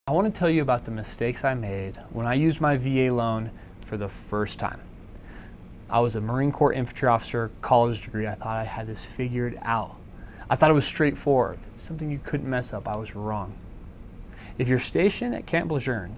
I want to tell you about the mistakes I made when I used my VA loan for the first time. I was a Marine Corps infantry officer, college degree. I thought I had this figured out. I thought it was straightforward, something you couldn't mess up. I was wrong. If you're stationed at Camp Lejeune,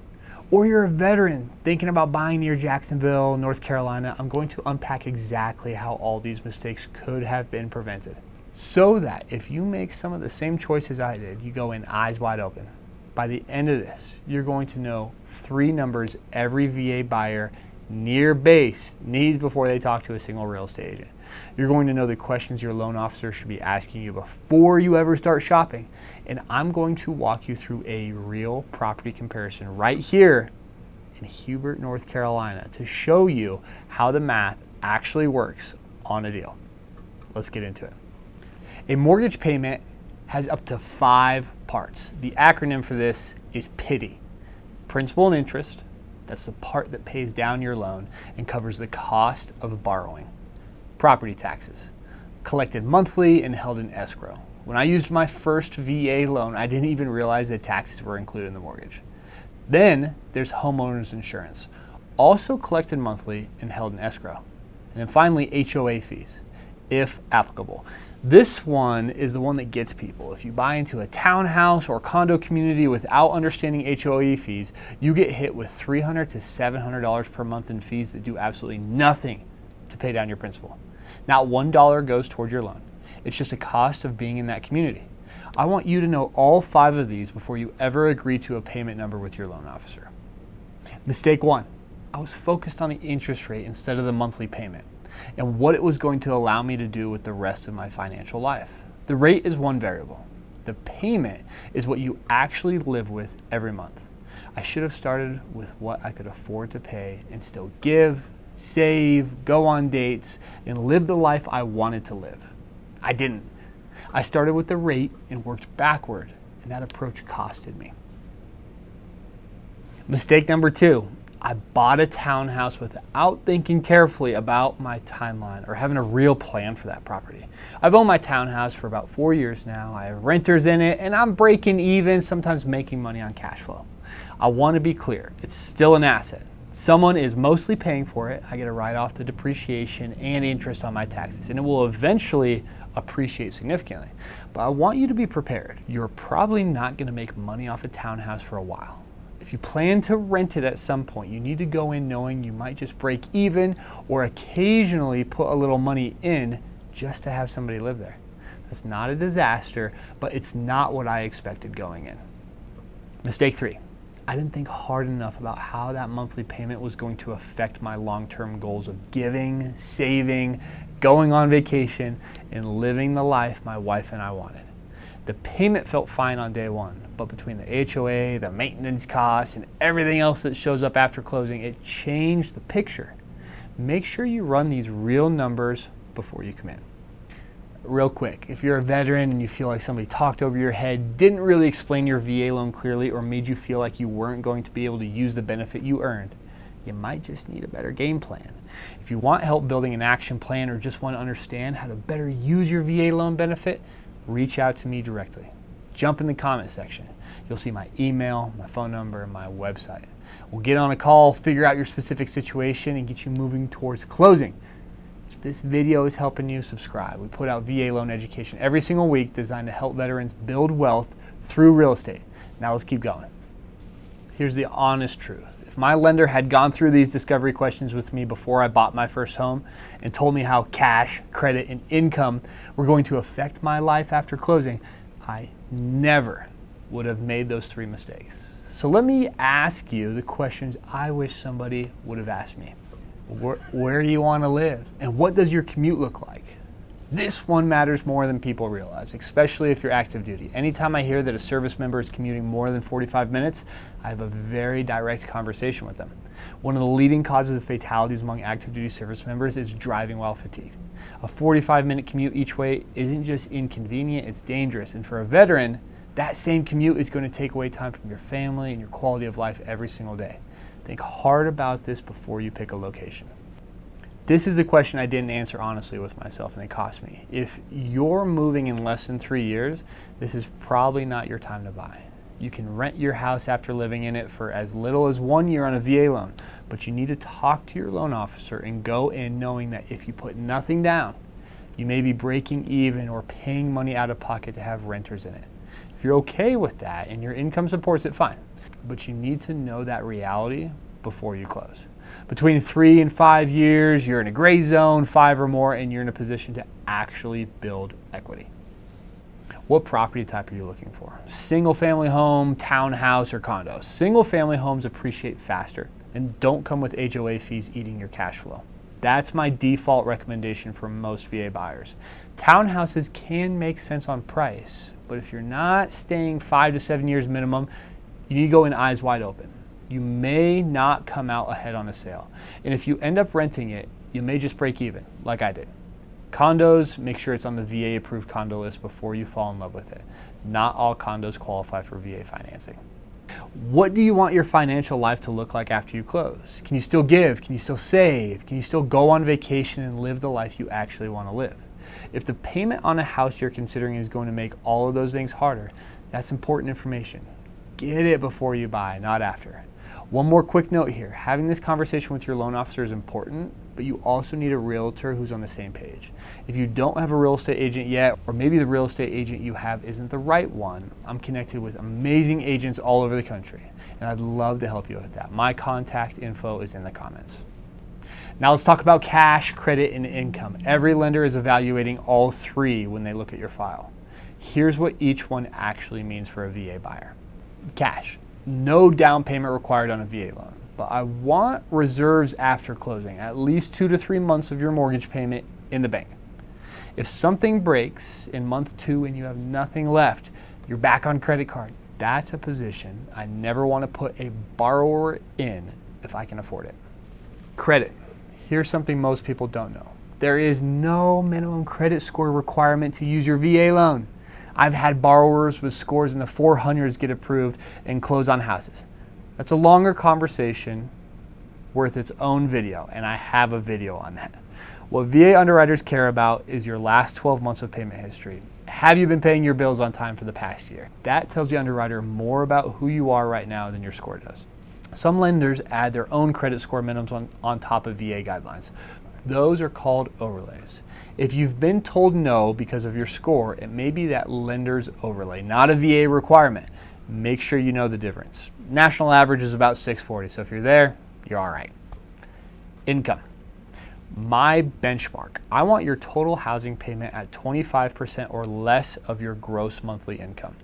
or you're a veteran thinking about buying near Jacksonville, North Carolina, I'm going to unpack exactly how all these mistakes could have been prevented, so that if you make some of the same choices I did, you go in eyes wide open. By the end of this, you're going to know 3 numbers every VA buyer near base needs before they talk to a single real estate agent. You're going to know the questions your loan officer should be asking you before you ever start shopping. And I'm going to walk you through a real property comparison right here in Hubert, North Carolina, to show you how the math actually works on a deal. Let's get into it. A mortgage payment has up to 5 parts. The acronym for this is PITI. Principal and interest, that's the part that pays down your loan and covers the cost of borrowing. Property taxes, collected monthly and held in escrow. When I used my first VA loan, I didn't even realize that taxes were included in the mortgage. Then there's homeowners insurance, also collected monthly and held in escrow. And then finally, HOA fees, if applicable. This one is the one that gets people. If you buy into a townhouse or condo community without understanding HOA fees, you get hit with $300 to $700 per month in fees that do absolutely nothing to pay down your principal. Not $1 goes toward your loan. It's just a cost of being in that community. I want you to know all 5 of these before you ever agree to a payment number with your loan officer. Mistake 1, I was focused on the interest rate instead of the monthly payment and what it was going to allow me to do with the rest of my financial life. The rate is one variable. The payment is what you actually live with every month. I should have started with what I could afford to pay and still give, save, go on dates, and live the life I wanted to live. I didn't. I started with the rate and worked backward, and that approach costed me. Mistake number 2, I bought a townhouse without thinking carefully about my timeline or having a real plan for that property. I've owned my townhouse for about 4 years now. I have renters in it, and I'm breaking even, sometimes making money on cash flow. I want to be clear, it's still an asset. Someone is mostly paying for it. I get to write off the depreciation and interest on my taxes, and it will eventually appreciate significantly. But I want you to be prepared. You're probably not going to make money off a townhouse for a while. If you plan to rent it at some point, you need to go in knowing you might just break even or occasionally put a little money in just to have somebody live there. That's not a disaster, but it's not what I expected going in. Mistake 3. I didn't think hard enough about how that monthly payment was going to affect my long-term goals of giving, saving, going on vacation, and living the life my wife and I wanted. The payment felt fine on day 1, but between the HOA, the maintenance costs, and everything else that shows up after closing, it changed the picture. Make sure you run these real numbers before you come in. Real quick, if you're a veteran and you feel like somebody talked over your head, didn't really explain your VA loan clearly, or made you feel like you weren't going to be able to use the benefit you earned, you might just need a better game plan. If you want help building an action plan or just want to understand how to better use your VA loan benefit, reach out to me directly. Jump in the comment section. You'll see my email, my phone number, and my website. We'll get on a call, figure out your specific situation, and get you moving towards closing. If this video is helping you, subscribe. We put out VA loan education every single week designed to help veterans build wealth through real estate. Now let's keep going. Here's the honest truth. If my lender had gone through these discovery questions with me before I bought my first home and told me how cash, credit, and income were going to affect my life after closing, I never would have made those 3 mistakes. So let me ask you the questions I wish somebody would have asked me. Where do you want to live? And what does your commute look like? This one matters more than people realize, especially if you're active duty. Anytime I hear that a service member is commuting more than 45 minutes, I have a very direct conversation with them. One of the leading causes of fatalities among active duty service members is driving while fatigued. A 45-minute commute each way isn't just inconvenient, it's dangerous. And for a veteran, that same commute is going to take away time from your family and your quality of life every single day. Think hard about this before you pick a location. This is a question I didn't answer honestly with myself, and it cost me. If you're moving in less than 3 years, this is probably not your time to buy. You can rent your house after living in it for as little as 1 year on a VA loan, but you need to talk to your loan officer and go in knowing that if you put nothing down, you may be breaking even or paying money out of pocket to have renters in it. If you're okay with that and your income supports it, fine. But you need to know that reality before you close. Between 3 and 5 years, you're in a gray zone, 5 or more, and you're in a position to actually build equity. What property type are you looking for? Single family home, townhouse, or condo? Single family homes appreciate faster and don't come with HOA fees eating your cash flow. That's my default recommendation for most VA buyers. Townhouses can make sense on price, but if you're not staying 5 to 7 years minimum, you need to go in eyes wide open. You may not come out ahead on a sale. And if you end up renting it, you may just break even, like I did. Condos, make sure it's on the VA approved condo list before you fall in love with it. Not all condos qualify for VA financing. What do you want your financial life to look like after you close? Can you still give? Can you still save? Can you still go on vacation and live the life you actually want to live? If the payment on a house you're considering is going to make all of those things harder, that's important information. Get it before you buy, not after. One more quick note here. Having this conversation with your loan officer is important, but you also need a realtor who's on the same page. If you don't have a real estate agent yet, or maybe the real estate agent you have isn't the right one, I'm connected with amazing agents all over the country, and I'd love to help you with that. My contact info is in the comments. Now let's talk about cash, credit, and income. Every lender is evaluating all three when they look at your file. Here's what each one actually means for a VA buyer. Cash. No down payment required on a VA loan, but I want reserves after closing, at least 2 to 3 months of your mortgage payment in the bank. If something breaks in month 2 and you have nothing left, you're back on credit card. That's a position I never want to put a borrower in if I can afford it. Credit. Here's something most people don't know. There is no minimum credit score requirement to use your VA loan. I've had borrowers with scores in the 400s get approved and close on houses. That's a longer conversation worth its own video, and I have a video on that. What VA underwriters care about is your last 12 months of payment history. Have you been paying your bills on time for the past year? That tells the underwriter more about who you are right now than your score does. Some lenders add their own credit score minimums on top of VA guidelines. Those are called overlays. If you've been told no because of your score, it may be that lender's overlay, not a VA requirement. Make sure you know the difference. National average is about 640, so if you're there, you're all right. Income. My benchmark. I want your total housing payment at 25% or less of your gross monthly income.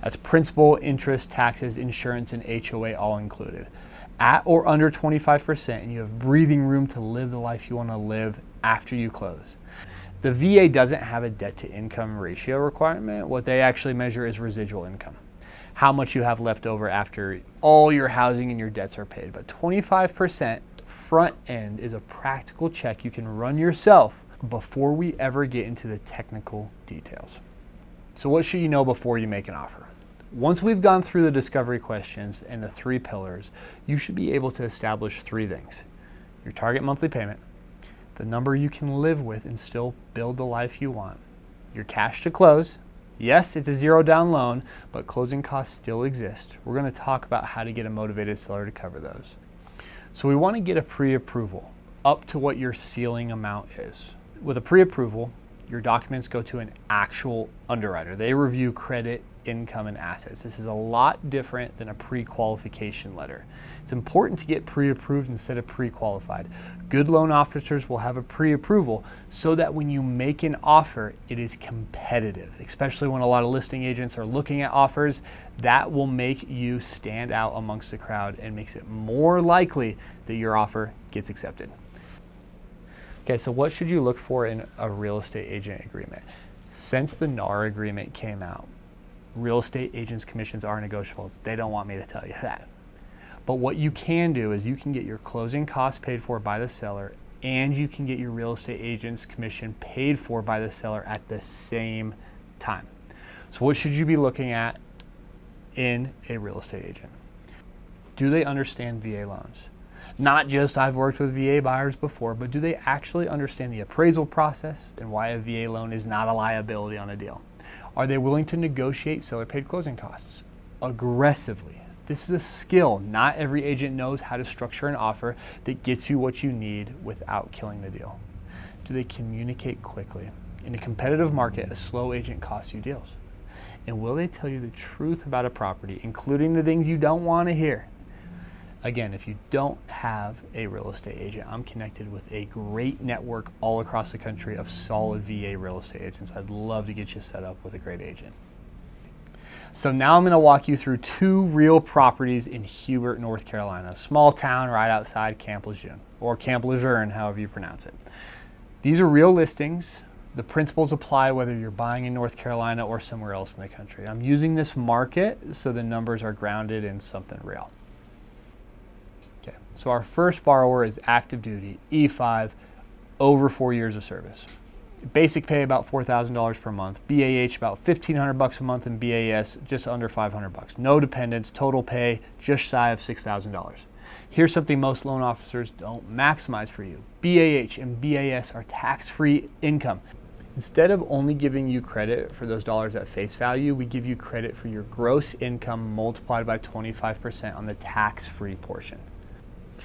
That's principal, interest, taxes, insurance, and HOA all included. At or under 25%, and you have breathing room to live the life you want to live after you close. The VA doesn't have a debt to income ratio requirement. What they actually measure is residual income. How much you have left over after all your housing and your debts are paid. But 25% front end is a practical check you can run yourself before we ever get into the technical details. So what should you know before you make an offer? Once we've gone through the discovery questions and the 3 pillars, you should be able to establish 3 things. Your target monthly payment, the number you can live with and still build the life you want, your cash to close. Yes, it's a 0 down loan, but closing costs still exist. We're going to talk about how to get a motivated seller to cover those. So we want to get a pre-approval up to what your ceiling amount is. With a pre-approval, your documents go to an actual underwriter. They review credit, income, and assets. This is a lot different than a pre-qualification letter. It's important to get pre-approved instead of pre-qualified. Good loan officers will have a pre-approval so that when you make an offer, it is competitive, especially when a lot of listing agents are looking at offers. That will make you stand out amongst the crowd and makes it more likely that your offer gets accepted. Okay, so what should you look for in a real estate agent agreement? Since the NAR agreement came out, real estate agents' commissions are negotiable. They don't want me to tell you that. But what you can do is you can get your closing costs paid for by the seller, and you can get your real estate agent's commission paid for by the seller at the same time. So what should you be looking at in a real estate agent? Do they understand VA loans? Not just I've worked with VA buyers before, but do they actually understand the appraisal process and why a VA loan is not a liability on a deal? Are they willing to negotiate seller paid closing costs? aggressively. This is a skill. Not every agent knows how to structure an offer that gets you what you need without killing the deal. Do they communicate quickly? In a competitive market, a slow agent costs you deals. And will they tell you the truth about a property, including the things you don't want to hear? Again, if you don't have a real estate agent, I'm connected with a great network all across the country of solid VA real estate agents. I'd love to get you set up with a great agent. So now I'm going to walk you through 2 real properties in Hubert, North Carolina, a small town right outside Camp Lejeune, or Camp Lejeune, however you pronounce it. These are real listings. The principles apply whether you're buying in North Carolina or somewhere else in the country. I'm using this market so the numbers are grounded in something real. Okay, so our first borrower is active duty, E5, over 4 years of service. Basic pay about $4,000 per month, BAH about $1,500 a month, and BAS just under $500. No dependents, total pay just shy of $6,000. Here's something most loan officers don't maximize for you. BAH and BAS are tax-free income. Instead of only giving you credit for those dollars at face value, we give you credit for your gross income multiplied by 25% on the tax-free portion.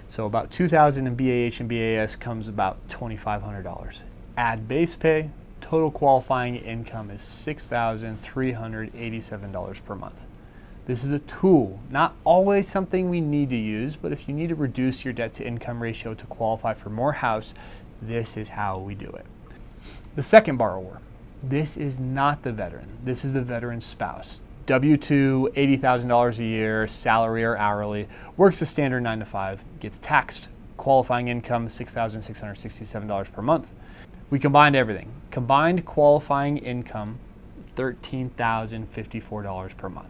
So about $2,000 in BAH and BAS comes about $2,500. Add base pay, total qualifying income is $6,387 per month. This is a tool, not always something we need to use, but if you need to reduce your debt to income ratio to qualify for more house, this is how we do it. The second borrower, this is not the veteran. This is the veteran's spouse. W-2, $80,000 a year, salary or hourly, works a standard 9 to 5, gets taxed. Qualifying income, $6,667 per month. We combined everything. Combined qualifying income, $13,054 per month.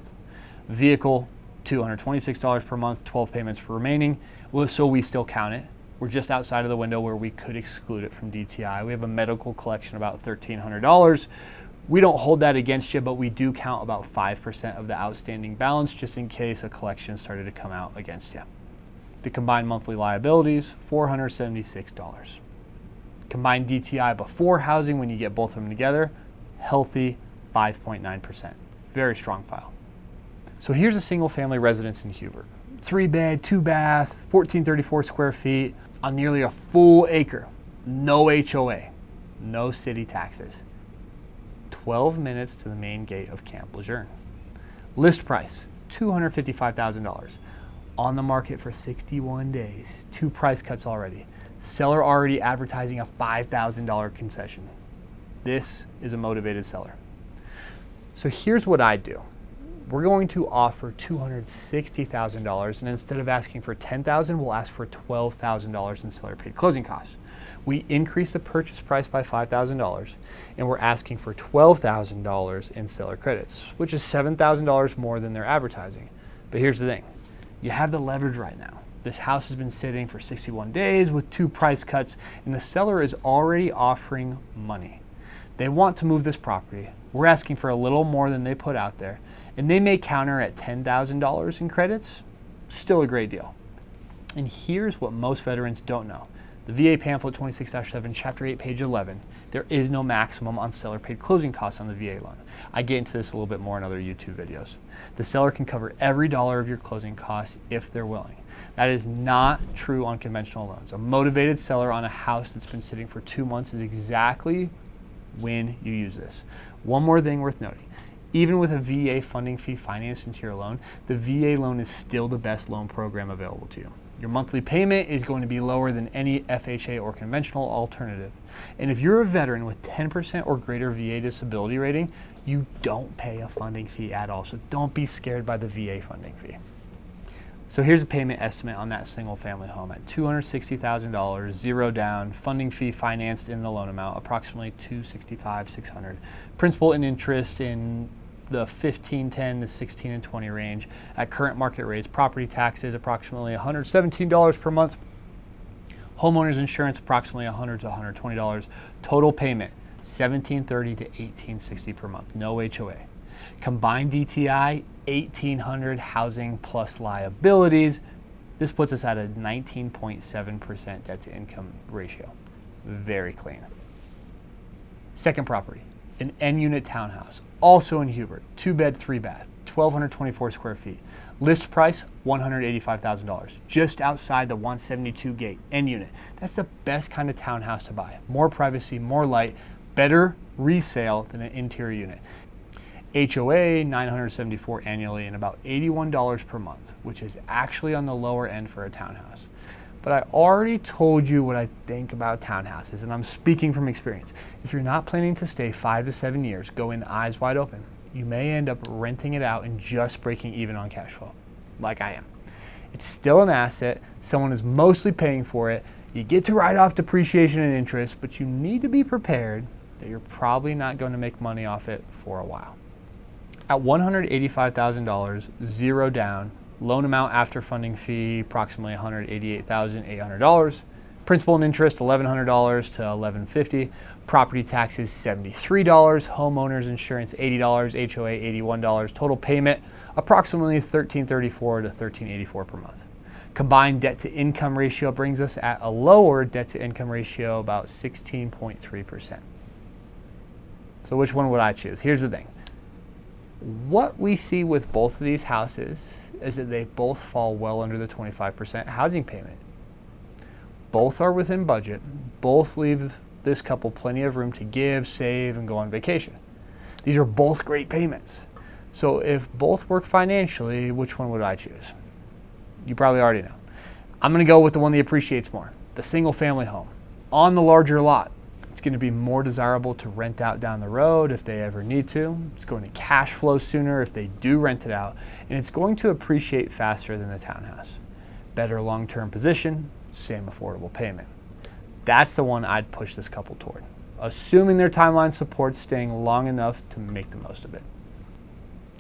Vehicle, $226 per month, 12 payments for remaining. Well, so we still count it. We're just outside of the window where we could exclude it from DTI. We have a medical collection about $1,300. We don't hold that against you, but we do count about 5% of the outstanding balance just in case a collection started to come out against you. The combined monthly liabilities, $476. Combined DTI before housing, when you get both of them together, healthy 5.9%. Very strong file. So here's a single family residence in Hubert. 3-bed, 2-bath, 1,434 square feet on nearly a full acre. No HOA, no city taxes. 12 minutes to the main gate of Camp Lejeune. List price, $255,000. On the market for 61 days. 2 price cuts already. Seller already advertising a $5,000 concession. This is a motivated seller. So here's what I do. We're going to offer $260,000, and instead of asking for $10,000, we'll ask for $12,000 in seller paid closing costs. We increase the purchase price by $5,000, and we're asking for $12,000 in seller credits, which is $7,000 more than they're advertising. But here's the thing. You have the leverage right now. This house has been sitting for 61 days with 2 price cuts, and the seller is already offering money. They want to move this property. We're asking for a little more than they put out there, and they may counter at $10,000 in credits. Still a great deal. And here's what most veterans don't know. The VA pamphlet 26-7, Chapter 8, page 11, there is no maximum on seller paid closing costs on the VA loan. I get into this a little bit more in other YouTube videos. The seller can cover every dollar of your closing costs if they're willing. That is not true on conventional loans. A motivated seller on a house that's been sitting for 2 months is exactly when you use this. One more thing worth noting. Even with a VA funding fee financed into your loan, the VA loan is still the best loan program available to you. Your monthly payment is going to be lower than any FHA or conventional alternative. And if you're a veteran with 10% or greater VA disability rating, you don't pay a funding fee at all. So don't be scared by the VA funding fee. So here's a payment estimate on that single family home at $260,000, 0 down, funding fee financed in the loan amount, approximately $265,600. Principal and interest in the 1510 to 16 and 20 range at current market rates. Property taxes approximately $117 per month. Homeowners insurance approximately $100 to $120. Total payment $1,730 to $1,860 per month. No HOA. Combined DTI $1,800, housing plus liabilities. This puts us at a 19.7% debt to income ratio. Very clean. Second property, an N-unit townhouse, also in Hubert, 2-bed, 3-bath, 1,224 square feet. List price, $185,000, just outside the 172 gate, end unit. That's the best kind of townhouse to buy. More privacy, more light, better resale than an interior unit. HOA, $974 annually, and about $81 per month, which is actually on the lower end for a townhouse. But I already told you what I think about townhouses, and I'm speaking from experience. If you're not planning to stay 5 to 7 years, go in eyes wide open. You may end up renting it out and just breaking even on cash flow, like I am. It's still an asset. Someone is mostly paying for it. You get to write off depreciation and interest, but you need to be prepared that you're probably not going to make money off it for a while. At $185,000, zero down, loan amount after funding fee, approximately $188,800. Principal and interest, $1,100 to $1,150. Property taxes, $73. Homeowners insurance, $80. HOA, $81. Total payment, approximately $1,334 to $1,384 per month. Combined debt to income ratio brings us at a lower debt to income ratio, about 16.3%. So which one would I choose? Here's the thing. What we see with both of these houses is that they both fall well under the 25% housing payment. Both are within budget. Both leave this couple plenty of room to give, save, and go on vacation. These are both great payments. So if both work financially, which one would I choose? You probably already know. I'm going to go with the one that appreciates more, the single family home on the larger lot. It's going to be more desirable to rent out down the road if they ever need to. It's going to cash flow sooner if they do rent it out, and it's going to appreciate faster than the townhouse. Better long-term position, same affordable payment. That's the one I'd push this couple toward, assuming their timeline supports staying long enough to make the most of it.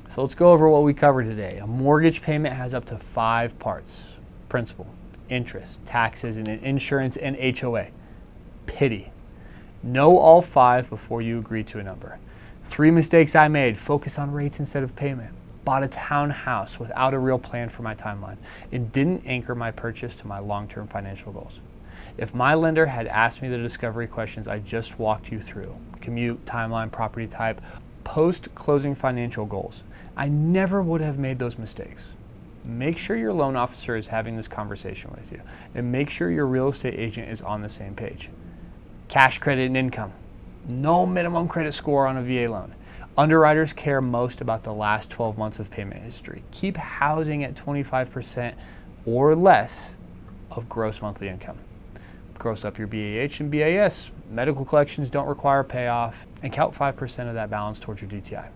So let's go over what we covered today. A mortgage payment has up to 5 parts: principal, interest, taxes, and insurance, and HOA. Pity. Know all 5 before you agree to a number. 3 mistakes I made: focus on rates instead of payment. Bought a townhouse without a real plan for my timeline, and didn't anchor my purchase to my long-term financial goals. If my lender had asked me the discovery questions I just walked you through, commute, timeline, property type, post-closing financial goals, I never would have made those mistakes. Make sure your loan officer is having this conversation with you, and make sure your real estate agent is on the same page. Cash credit and income. No minimum credit score on a VA loan. Underwriters care most about the last 12 months of payment history. Keep housing at 25% or less of gross monthly income. Gross up your BAH and BAS. Medical collections don't require payoff, and count 5% of that balance towards your DTI.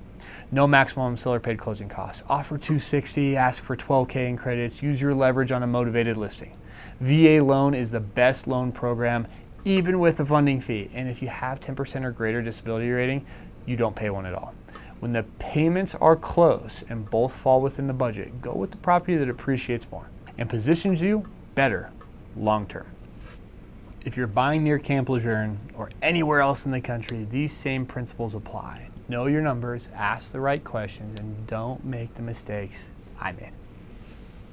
No maximum seller paid closing costs. Offer $260, ask for $12K in credits, use your leverage on a motivated listing. VA loan is the best loan program, even with the funding fee. And if you have 10% or greater disability rating, you don't pay one at all. When the payments are close and both fall within the budget, go with the property that appreciates more and positions you better long term. If you're buying near Camp Lejeune or anywhere else in the country, these same principles apply. Know your numbers, ask the right questions, and don't make the mistakes I made.